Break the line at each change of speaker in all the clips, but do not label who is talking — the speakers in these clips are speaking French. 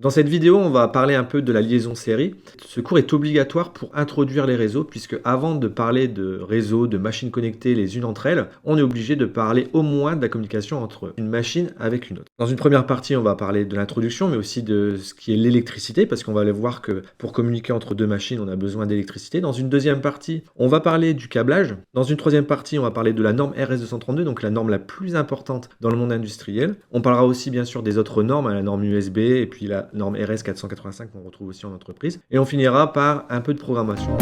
Dans cette vidéo, on va parler un peu de la liaison série. Ce cours est obligatoire pour introduire les réseaux, puisque avant de parler de réseaux, de machines connectées les unes entre elles, on est obligé de parler au moins de la communication entre une machine avec une autre. Dans une première partie, on va parler de l'introduction, mais aussi de ce qui est l'électricité, parce qu'on va aller voir que pour communiquer entre deux machines, on a besoin d'électricité. Dans une deuxième partie, on va parler du câblage. Dans une troisième partie, on va parler de la norme RS232, donc la norme la plus importante dans le monde industriel. On parlera aussi bien sûr des autres normes, la norme USB et puis la norme RS485 qu'on retrouve aussi en entreprise. Et on finira par un peu de programmation.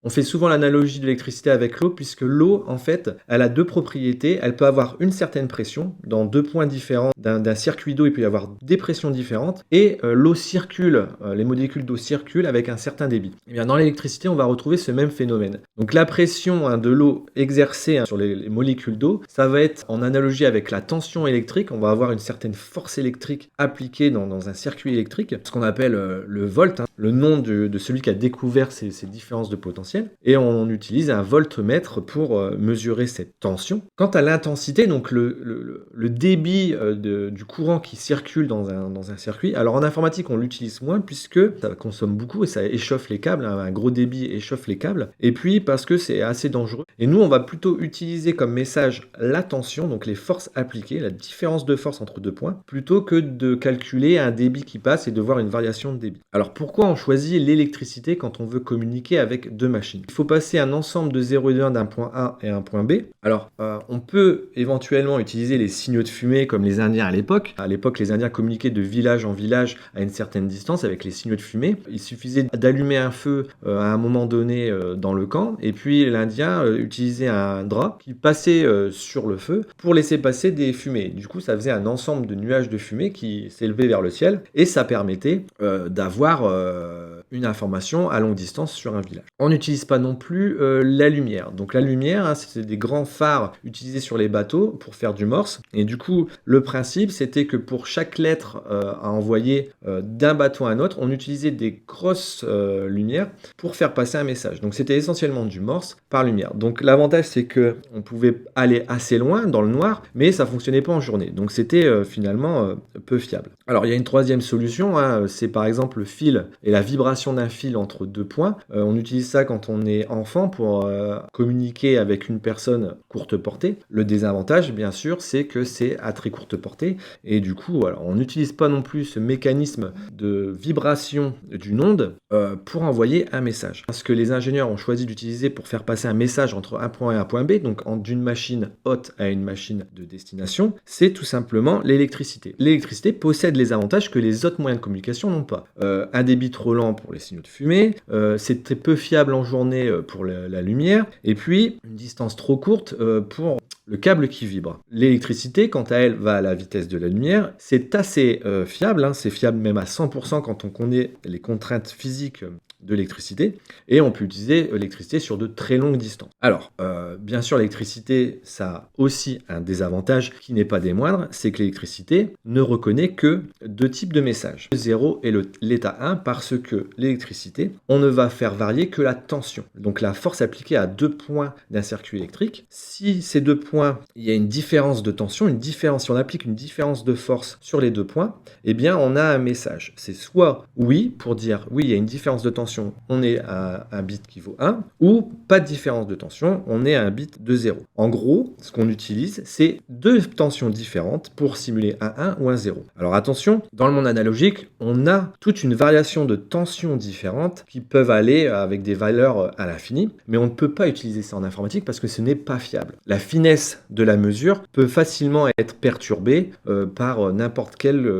On fait souvent l'analogie de l'électricité avec l'eau, puisque l'eau, en fait, elle a deux propriétés. Elle peut avoir une certaine pression dans deux points différents d'un circuit d'eau. Il peut y avoir des pressions différentes. Et l'eau circule, les molécules d'eau circulent avec un certain débit. Et bien, dans l'électricité, on va retrouver ce même phénomène. Donc la pression de l'eau exercée sur les molécules d'eau, ça va être en analogie avec la tension électrique. On va avoir une certaine force électrique appliquée dans un circuit électrique, ce qu'on appelle le volt, le nom de celui qui a découvert ces différences de potentiel. Et on utilise un voltmètre pour mesurer cette tension. Quant à l'intensité, donc le débit du courant qui circule dans un circuit, alors en informatique on l'utilise moins puisque ça consomme beaucoup et ça échauffe les câbles, un gros débit échauffe les câbles, et puis parce que c'est assez dangereux. Et nous on va plutôt utiliser comme message la tension, donc les forces appliquées, la différence de force entre deux points, plutôt que de calculer un débit qui passe et de voir une variation de débit. Alors pourquoi on choisit l'électricité quand on veut communiquer avec deux machines? Il faut passer un ensemble de 0 et de 1 d'un point A et un point B. Alors, on peut éventuellement utiliser les signaux de fumée comme les Indiens à l'époque. À l'époque, les Indiens communiquaient de village en village à une certaine distance avec les signaux de fumée. Il suffisait d'allumer un feu à un moment donné dans le camp, et puis l'Indien utilisait un drap qui passait sur le feu pour laisser passer des fumées. Du coup, ça faisait un ensemble de nuages de fumée qui s'élevaient vers le ciel, et ça permettait d'avoir une information à longue distance sur un village. On n'utilise pas non plus la lumière. Donc la lumière, c'est des grands phares utilisés sur les bateaux pour faire du morse. Et du coup, le principe, c'était que pour chaque lettre à envoyer d'un bateau à un autre, on utilisait des grosses lumières pour faire passer un message. Donc c'était essentiellement du morse par lumière. Donc l'avantage, c'est que on pouvait aller assez loin dans le noir, mais ça fonctionnait pas en journée. Donc c'était finalement peu fiable. Alors il y a une troisième solution, c'est par exemple le fil et la vibration d'un fil entre deux points. On utilise ça quand on est enfant pour communiquer avec une personne courte portée. Le désavantage, bien sûr, c'est que c'est à très courte portée, et du coup, alors, on n'utilise pas non plus ce mécanisme de vibration d'une onde pour envoyer un message. Ce que les ingénieurs ont choisi d'utiliser pour faire passer un message entre un point A et un point B, donc d'une machine haute à une machine de destination, c'est tout simplement l'électricité. L'électricité possède les avantages que les autres moyens de communication n'ont pas. Un débit trop lent pour les signaux de fumée, c'est très peu fiable en journée pour la lumière, et puis une distance trop courte pour le câble qui vibre. L'électricité, quant à elle, va à la vitesse de la lumière. C'est assez fiable, c'est fiable même à 100% quand on connaît les contraintes physiques de l'électricité, et on peut utiliser l'électricité sur de très longues distances. Alors, bien sûr, l'électricité, ça a aussi un désavantage qui n'est pas des moindres, c'est que l'électricité ne reconnaît que deux types de messages, le 0 et l'état 1, parce que l'électricité, on ne va faire varier que la tension, donc la force appliquée à deux points d'un circuit électrique. Si ces deux points, il y a une différence de tension, si on applique une différence de force sur les deux points, eh bien, on a un message. C'est soit oui, pour dire oui, il y a une différence de tension, on est à un bit qui vaut 1, ou pas de différence de tension, on est à un bit de 0. En gros, ce qu'on utilise, c'est deux tensions différentes pour simuler un 1 ou un 0. Alors attention, dans le monde analogique, on a toute une variation de tensions différentes qui peuvent aller avec des valeurs à l'infini, mais on ne peut pas utiliser ça en informatique parce que ce n'est pas fiable. La finesse de la mesure peut facilement être perturbée par n'importe quel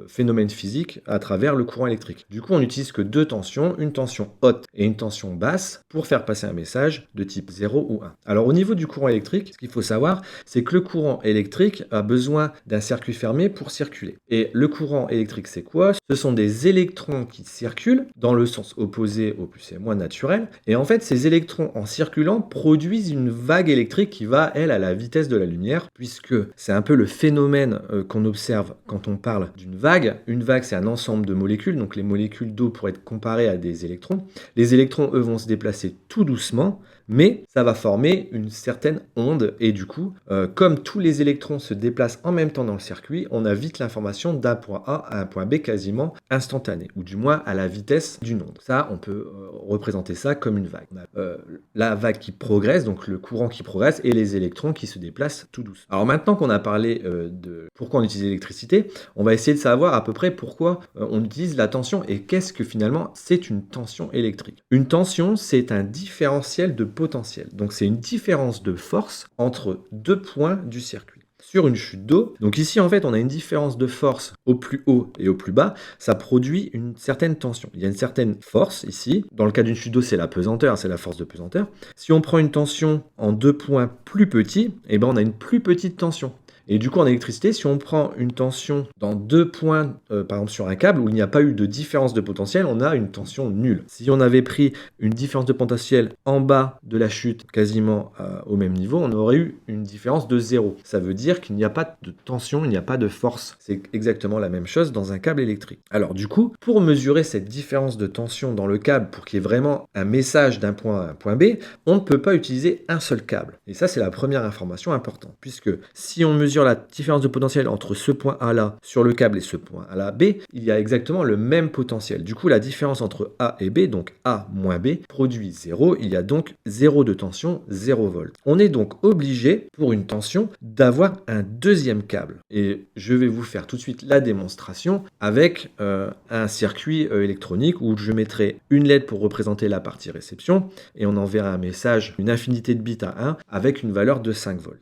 phénomène physique à travers le courant électrique. Du coup, on n'utilise que deux tensions, une tension haute et une tension basse pour faire passer un message de type 0 ou 1. Alors au niveau du courant électrique, ce qu'il faut savoir, c'est que le courant électrique a besoin d'un circuit fermé pour circuler. Et le courant électrique, c'est quoi? Ce sont des électrons qui circulent dans le sens opposé au plus et moins naturel. Et en fait, ces électrons, en circulant, produisent une vague électrique qui va, elle, à la vitesse de la lumière, puisque c'est un peu le phénomène qu'on observe quand on parle d'une vague. Une vague, c'est un ensemble de molécules, donc les molécules d'eau pourraient être comparées à des électrons. Les électrons, eux, vont se déplacer tout doucement, mais ça va former une certaine onde et du coup, comme tous les électrons se déplacent en même temps dans le circuit, on a vite l'information d'un point A à un point B quasiment instantané, ou du moins à la vitesse d'une onde. Ça, on peut représenter ça comme une vague. On a la vague qui progresse, donc le courant qui progresse, et les électrons qui se déplacent tout douce. Alors maintenant qu'on a parlé de pourquoi on utilise l'électricité, on va essayer de savoir à peu près pourquoi on utilise la tension et qu'est-ce que finalement c'est une tension électrique. Une tension, c'est un différentiel de potentiel. Donc c'est une différence de force entre deux points du circuit. Sur une chute d'eau, donc ici en fait on a une différence de force au plus haut et au plus bas, ça produit une certaine tension. Il y a une certaine force ici, dans le cas d'une chute d'eau c'est la pesanteur, c'est la force de pesanteur. Si on prend une tension en deux points plus petits, eh ben on a une plus petite tension. Et du coup, en électricité, si on prend une tension dans deux points, par exemple sur un câble, où il n'y a pas eu de différence de potentiel, on a une tension nulle. Si on avait pris une différence de potentiel en bas de la chute, quasiment au même niveau, on aurait eu une différence de 0. Ça veut dire qu'il n'y a pas de tension, il n'y a pas de force. C'est exactement la même chose dans un câble électrique. Alors du coup, pour mesurer cette différence de tension dans le câble, pour qu'il y ait vraiment un message d'un point à un point B, on ne peut pas utiliser un seul câble. Et ça, c'est la première information importante, puisque si on mesure la différence de potentiel entre ce point A là sur le câble et ce point A là B, il y a exactement le même potentiel. Du coup, la différence entre A et B, donc A moins B, produit 0. Il y a donc 0 de tension, 0 volts. On est donc obligé, pour une tension, d'avoir un deuxième câble. Et je vais vous faire tout de suite la démonstration avec un circuit électronique où je mettrai une LED pour représenter la partie réception et on enverra un message, une infinité de bits à 1 avec une valeur de 5 volts.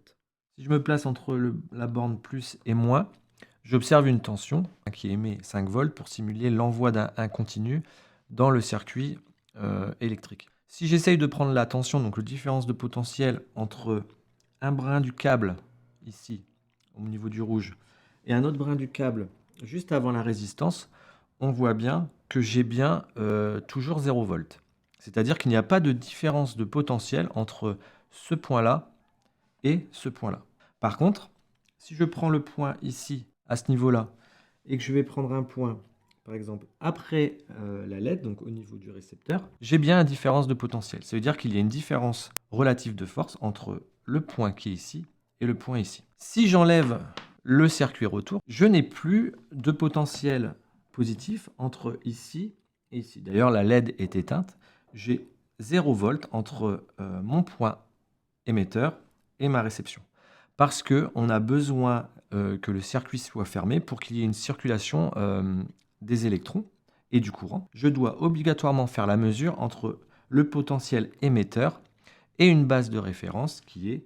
Si je me place entre la borne plus et moins, j'observe une tension qui émet 5 volts pour simuler l'envoi d'un 1 continu dans le circuit électrique. Si j'essaye de prendre la tension, donc la différence de potentiel entre un brin du câble, ici, au niveau du rouge, et un autre brin du câble, juste avant la résistance, on voit bien que j'ai bien toujours 0 volts. C'est-à-dire qu'il n'y a pas de différence de potentiel entre ce point-là et ce point-là. Par contre, si je prends le point ici, à ce niveau-là, et que je vais prendre un point, par exemple, après la LED, donc au niveau du récepteur, j'ai bien une différence de potentiel. Ça veut dire qu'il y a une différence relative de force entre le point qui est ici et le point ici. Si j'enlève le circuit retour, je n'ai plus de potentiel positif entre ici et ici. D'ailleurs, la LED est éteinte. J'ai 0 volt entre mon point émetteur et ma réception. Parce qu'on a besoin que le circuit soit fermé pour qu'il y ait une circulation des électrons et du courant. Je dois obligatoirement faire la mesure entre le potentiel émetteur et une base de référence qui est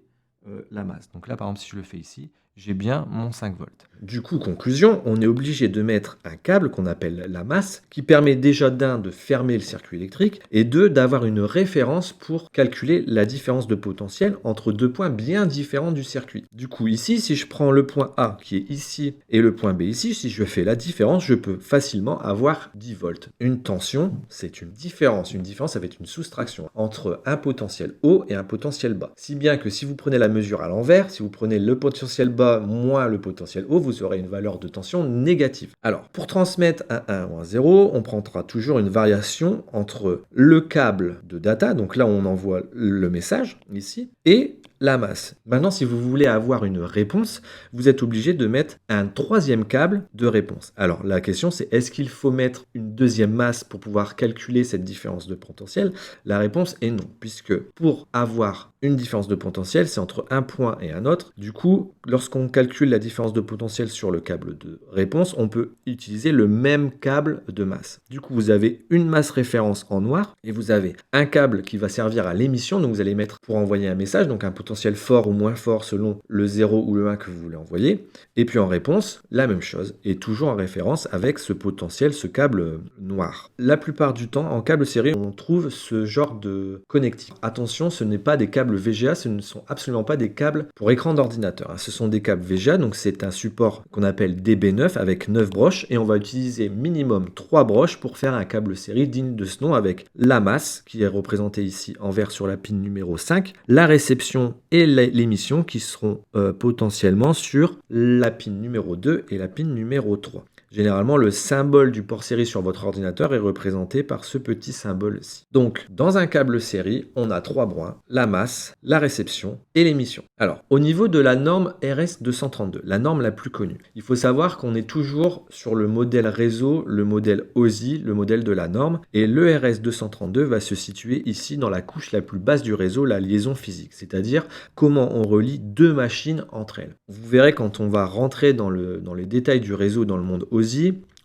la masse. Donc là, par exemple, si je le fais ici, j'ai bien mon 5 volts. Du coup, conclusion, on est obligé de mettre un câble qu'on appelle la masse, qui permet déjà d'un de fermer le circuit électrique et deux d'avoir une référence pour calculer la différence de potentiel entre deux points bien différents du circuit. Du coup, ici, si je prends le point A qui est ici et le point B ici, si je fais la différence, je peux facilement avoir 10 volts. Une tension, c'est une différence. Une différence, ça va être une soustraction entre un potentiel haut et un potentiel bas. Si bien que si vous prenez la mesure à l'envers, si vous prenez le potentiel bas moins le potentiel haut, vous aurez une valeur de tension négative. Alors, pour transmettre un 1 ou un 0, on prendra toujours une variation entre le câble de data, donc là on envoie le message, ici, et la masse. Maintenant, si vous voulez avoir une réponse, vous êtes obligé de mettre un troisième câble de réponse. Alors, la question c'est, est-ce qu'il faut mettre une deuxième masse pour pouvoir calculer cette différence de potentiel? La réponse est non, puisque pour avoir une différence de potentiel, c'est entre un point et un autre. Du coup, lorsqu'on calcule la différence de potentiel sur le câble de réponse, on peut utiliser le même câble de masse. Du coup, vous avez une masse référence en noir et vous avez un câble qui va servir à l'émission. Donc, vous allez mettre pour envoyer un message, donc un potentiel fort ou moins fort selon le 0 ou le 1 que vous voulez envoyer. Et puis en réponse, la même chose, et toujours en référence avec ce potentiel, ce câble noir. La plupart du temps, en câble série, on trouve ce genre de connectique. Attention, ce n'est pas des câbles VGA, ce ne sont absolument pas des câbles pour écran d'ordinateur. Ce sont des câbles VGA, donc c'est un support qu'on appelle DB9 avec 9 broches, et on va utiliser minimum 3 broches pour faire un câble série digne de ce nom avec la masse, qui est représentée ici en vert sur la pin numéro 5, la réception et l'émission qui seront potentiellement sur la pin numéro 2 et la pin numéro 3. généralement le symbole du port série sur votre ordinateur est représenté par ce petit symbole-ci. Donc, dans un câble série, on a 3 brins, la masse, la réception et l'émission. Alors, au niveau de la norme RS232, la norme la plus connue, il faut savoir qu'on est toujours sur le modèle réseau, le modèle OSI, le modèle de la norme, et le RS232 va se situer ici dans la couche la plus basse du réseau, la liaison physique, c'est-à-dire comment on relie 2 machines entre elles. Vous verrez quand on va rentrer dans les détails du réseau dans le monde OSI,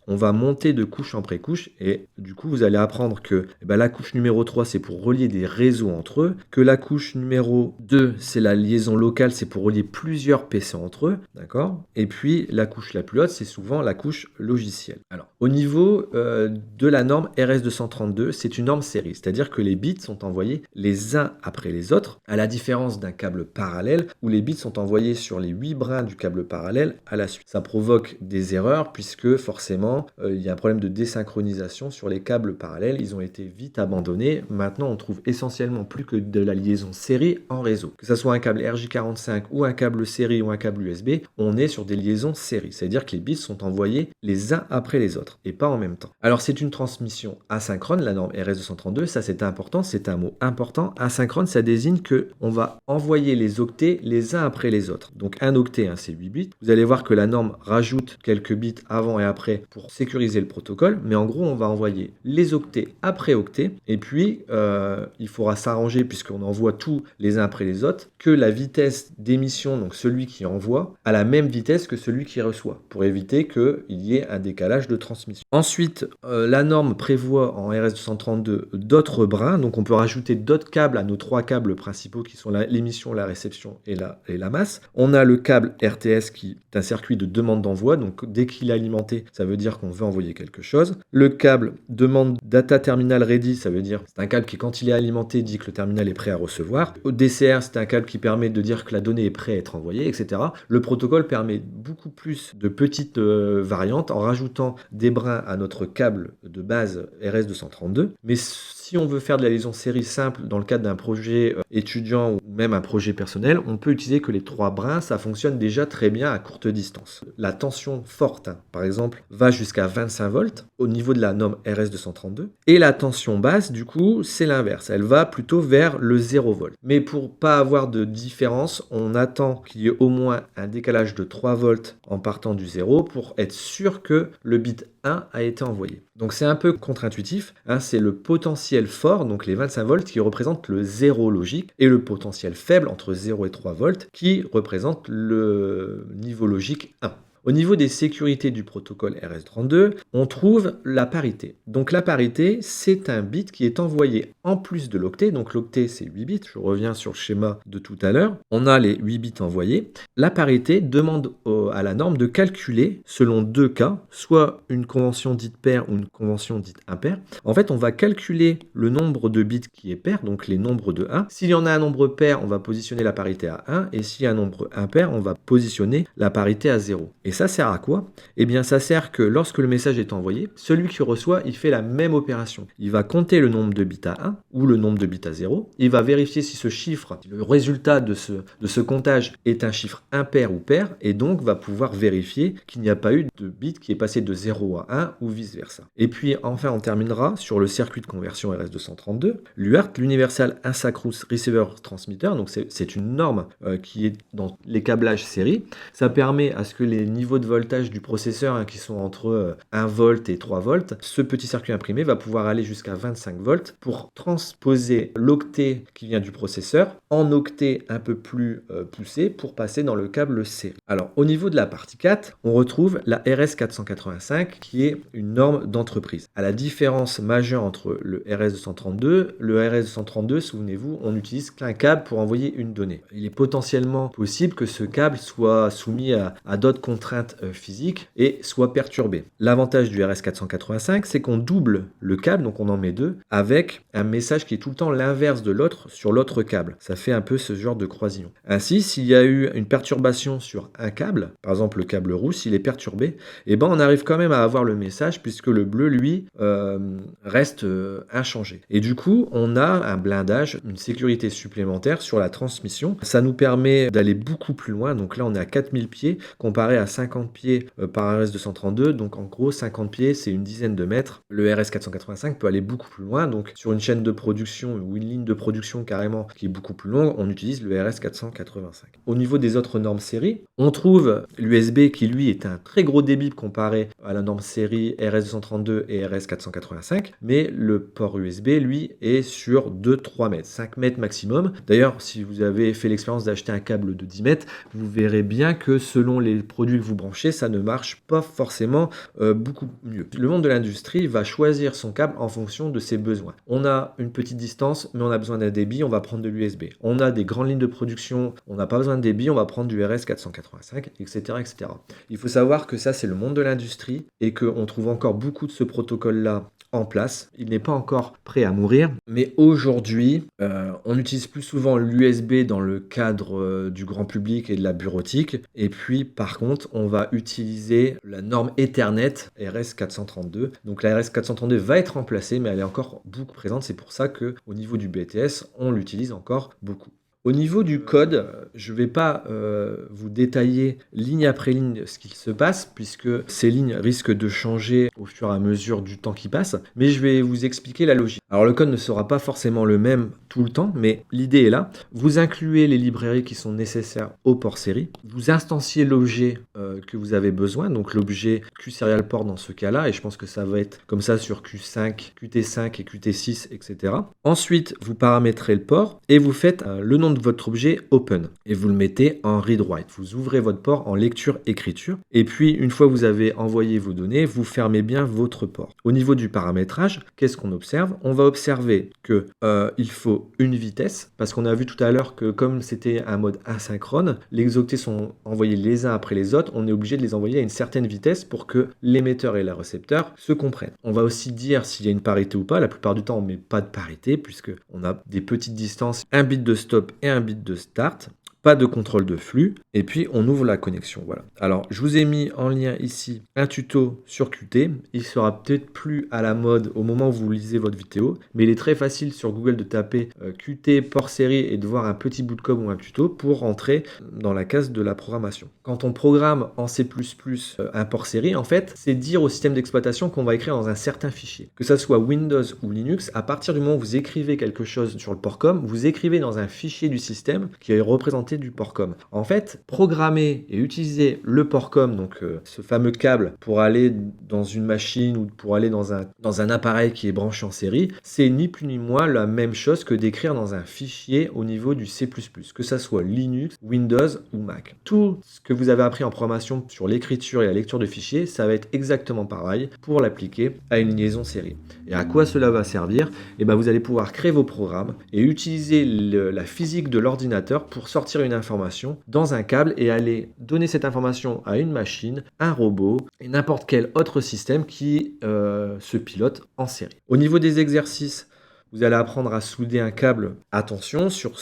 on va monter de couche en pré-couche et du coup vous allez apprendre que la couche numéro 3 c'est pour relier des réseaux entre eux, que la couche numéro 2 c'est la liaison locale, c'est pour relier plusieurs PC entre eux, d'accord? Et puis la couche la plus haute c'est souvent la couche logicielle. Alors au niveau de la norme RS232, c'est une norme série, c'est-à-dire que les bits sont envoyés les uns après les autres, à la différence d'un câble parallèle où les bits sont envoyés sur les 8 brins du câble parallèle à la suite. Ça provoque des erreurs puisque forcément il y a un problème de désynchronisation sur les câbles parallèles, ils ont été vite abandonnés. Maintenant, on trouve essentiellement plus que de la liaison série en réseau. Que ce soit un câble RJ45 ou un câble série ou un câble USB, on est sur des liaisons série, c'est-à-dire que les bits sont envoyés les uns après les autres et pas en même temps. Alors, c'est une transmission asynchrone, la norme RS232, ça c'est important, c'est un mot important. Asynchrone, ça désigne que on va envoyer les octets les uns après les autres. Donc, un octet, c'est 8 bits. Vous allez voir que la norme rajoute quelques bits avant et après pour sécuriser le protocole, mais en gros on va envoyer les octets après octets et puis il faudra s'arranger puisqu'on envoie tous les uns après les autres que la vitesse d'émission, donc celui qui envoie, à la même vitesse que celui qui reçoit pour éviter qu'il y ait un décalage de transmission. Ensuite, la norme prévoit en RS232 d'autres brins, donc on peut rajouter d'autres câbles à nos 3 câbles principaux qui sont l'émission, la réception et la masse. On a le câble RTS qui est un circuit de demande d'envoi, donc dès qu'il est alimenté, ça veut dire qu'on veut envoyer quelque chose. Le câble demande data terminal ready, ça veut dire c'est un câble qui quand il est alimenté dit que le terminal est prêt à recevoir. Au DCR, c'est un câble qui permet de dire que la donnée est prête à être envoyée, etc. Le protocole permet beaucoup plus de petites variantes en rajoutant des brins à notre câble de base RS232. Mais si on veut faire de la liaison série simple dans le cadre d'un projet étudiant ou même un projet personnel, on peut utiliser que les 3 brins, ça fonctionne déjà très bien à courte distance. La tension forte, par exemple, va jusqu'à 25 volts au niveau de la norme RS232 et la tension basse, du coup, c'est l'inverse. Elle va plutôt vers le 0 volt. Mais pour pas avoir de différence, on attend qu'il y ait au moins un décalage de 3 volts en partant du 0 pour être sûr que le bit 1 a été envoyé. Donc c'est un peu contre-intuitif, c'est le potentiel fort, donc les 25 volts qui représentent le 0 logique, et le potentiel faible entre 0 et 3 volts qui représente le niveau logique 1. Au niveau des sécurités du protocole RS32, on trouve la parité. Donc la parité, c'est un bit qui est envoyé en plus de l'octet. Donc l'octet, c'est 8 bits. Je reviens sur le schéma de tout à l'heure. On a les 8 bits envoyés. La parité demande à la norme de calculer, selon 2 cas, soit une convention dite paire ou une convention dite impaire. En fait, on va calculer le nombre de bits qui est pair, donc les nombres de 1. S'il y en a un nombre pair, on va positionner la parité à 1. Et s'il y a un nombre impair, on va positionner la parité à 0. Et ça sert à quoi? Eh bien, ça sert que lorsque le message est envoyé, celui qui reçoit, il fait la même opération. Il va compter le nombre de bits à 1 ou le nombre de bits à 0. Il va vérifier si ce chiffre, le résultat de ce comptage est un chiffre impair ou pair, et donc va pouvoir vérifier qu'il n'y a pas eu de bit qui est passé de 0 à 1 ou vice-versa. Et puis, enfin, on terminera sur le circuit de conversion RS232, l'UART, l'Universal Asynchronous Receiver Transmitter. Donc, c'est une norme qui est dans les câblages série. Ça permet à ce que les niveaux de voltage du processeur qui sont entre 1 volt et 3 volts, ce petit circuit imprimé va pouvoir aller jusqu'à 25 volts pour transposer l'octet qui vient du processeur en octet un peu plus poussé pour passer dans le câble série. Alors au niveau de la partie 4, on retrouve la RS485 qui est une norme d'entreprise. À la différence majeure entre le RS232, le RS232, souvenez-vous, on n'utilise qu'un câble pour envoyer une donnée. Il est potentiellement possible que ce câble soit soumis à d'autres contraintes physiques et soit perturbé. L'avantage du RS485, c'est qu'on double le câble, donc on en met 2, avec un message qui est tout le temps l'inverse de l'autre sur l'autre câble. Ça fait un peu ce genre de croisillon. Ainsi, s'il y a eu une perturbation sur un câble, par exemple le câble rouge, s'il est perturbé, eh ben on arrive quand même à avoir le message puisque le bleu, lui, reste inchangé. Et du coup, on a un blindage, une sécurité supplémentaire sur la transmission. Ça nous permet d'aller beaucoup plus loin. Donc là, on est à 4000 pieds comparé à 5 50 pieds par RS232, donc en gros 50 pieds c'est une dizaine de mètres. Le RS485 peut aller beaucoup plus loin, donc sur une chaîne de production ou une ligne de production carrément qui est beaucoup plus longue, on utilise le RS485. Au niveau des autres normes série, on trouve l'USB qui lui est un très gros débit comparé à la norme série RS232 et RS485, mais le port USB lui est sur 2-3 mètres, 5 mètres maximum. D'ailleurs, si vous avez fait l'expérience d'acheter un câble de 10 mètres, vous verrez bien que selon les produits que vous branchez, ça ne marche pas forcément beaucoup mieux. Le monde de l'industrie va choisir son câble en fonction de ses besoins. On a une petite distance, mais on a besoin d'un débit, on va prendre de l'USB. On a des grandes lignes de production, on n'a pas besoin de débit, on va prendre du RS485, etc., etc. Il faut savoir que ça, c'est le monde de l'industrie et qu'on trouve encore beaucoup de ce protocole-là en place. Il n'est pas encore prêt à mourir, mais aujourd'hui, on utilise plus souvent l'USB dans le cadre du grand public et de la bureautique. Et puis, par contre, on va utiliser la norme Ethernet RS432. Donc la RS432 va être remplacée, mais elle est encore beaucoup présente. C'est pour ça qu'au niveau du BTS, on l'utilise encore beaucoup. Au niveau du code, je ne vais pas vous détailler ligne après ligne ce qu'il se passe, puisque ces lignes risquent de changer au fur et à mesure du temps qui passe, mais je vais vous expliquer la logique. Alors le code ne sera pas forcément le même tout le temps, mais l'idée est là. Vous incluez les librairies qui sont nécessaires au port série, vous instanciez l'objet que vous avez besoin, donc l'objet QSerialPort dans ce cas-là, et je pense que ça va être comme ça sur Q5, QT5 et QT6, etc. Ensuite, vous paramétrez le port et vous faites le nom de votre objet open et vous le mettez en read-write. Vous ouvrez votre port en lecture-écriture et puis une fois que vous avez envoyé vos données, vous fermez bien votre port. Au niveau du paramétrage, qu'est-ce qu'on observe? On va observer que il faut une vitesse parce qu'on a vu tout à l'heure que comme c'était un mode asynchrone, les octets sont envoyés les uns après les autres, on est obligé de les envoyer à une certaine vitesse pour que l'émetteur et le récepteur se comprennent. On va aussi dire s'il y a une parité ou pas. La plupart du temps, on ne met pas de parité puisque on a des petites distances, un bit de stop et un bit de start. Pas de contrôle de flux, et puis on ouvre la connexion. Voilà. Alors, je vous ai mis en lien ici un tuto sur Qt. Il sera peut-être plus à la mode au moment où vous lisez votre vidéo, mais il est très facile sur Google de taper Qt port série et de voir un petit bout de code ou un tuto pour rentrer dans la case de la programmation. Quand on programme en C++ un port série, en fait, c'est dire au système d'exploitation qu'on va écrire dans un certain fichier. Que ça soit Windows ou Linux, à partir du moment où vous écrivez quelque chose sur le port com, vous écrivez dans un fichier du système qui est représenté du port com. En fait, programmer et utiliser le port com, donc ce fameux câble pour aller dans une machine ou pour aller dans un appareil qui est branché en série, c'est ni plus ni moins la même chose que d'écrire dans un fichier au niveau du C++, que ça soit Linux, Windows ou Mac. Tout ce que vous avez appris en programmation sur l'écriture et la lecture de fichiers, ça va être exactement pareil pour l'appliquer à une liaison série. Et à quoi cela va servir? Et bien, vous allez pouvoir créer vos programmes et utiliser la physique de l'ordinateur pour sortir une information dans un câble et aller donner cette information à une machine, un robot et n'importe quel autre système qui se pilote en série. Au niveau des exercices, vous allez apprendre à souder un câble. Attention sur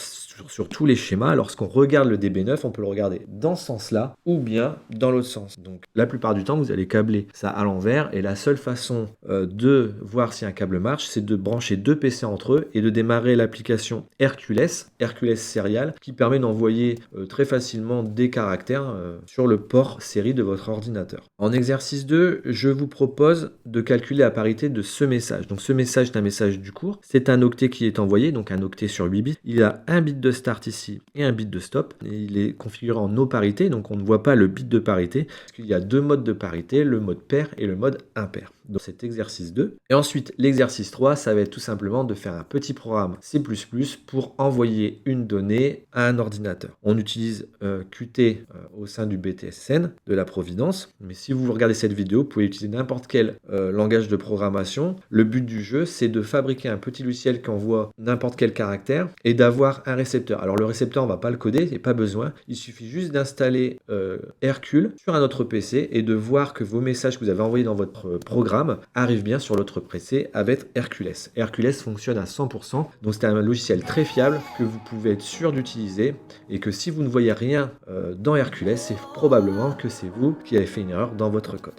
tous les schémas. Lorsqu'on regarde le DB9, on peut le regarder dans ce sens-là ou bien dans l'autre sens. Donc la plupart du temps, vous allez câbler ça à l'envers et la seule façon de voir si un câble marche, c'est de brancher deux PC entre eux et de démarrer l'application Hercules Serial qui permet d'envoyer très facilement des caractères sur le port série de votre ordinateur. En exercice 2, je vous propose de calculer la parité de ce message. Donc ce message est un message du cours. C'est un octet qui est envoyé, donc un octet sur 8 bits. Il a un bit de start ici et un bit de stop. Et il est configuré en no parité, donc on ne voit pas le bit de parité, parce qu'il y a deux modes de parité, le mode pair et le mode impair. Donc cet exercice 2. Et ensuite, l'exercice 3, ça va être tout simplement de faire un petit programme C++ pour envoyer une donnée à un ordinateur. On utilise Qt au sein du BTSN de la Providence, mais si vous regardez cette vidéo, vous pouvez utiliser n'importe quel langage de programmation. Le but du jeu, c'est de fabriquer un petit logiciel qui envoie n'importe quel caractère et d'avoir un récepteur. Alors le récepteur, on ne va pas le coder, il n'y a pas besoin. Il suffit juste d'installer Hercule sur un autre PC et de voir que vos messages que vous avez envoyés dans votre programme arrivent bien sur l'autre PC avec Hercules. Hercules fonctionne à 100%, donc c'est un logiciel très fiable que vous pouvez être sûr d'utiliser et que si vous ne voyez rien dans Hercules, c'est probablement que c'est vous qui avez fait une erreur dans votre code.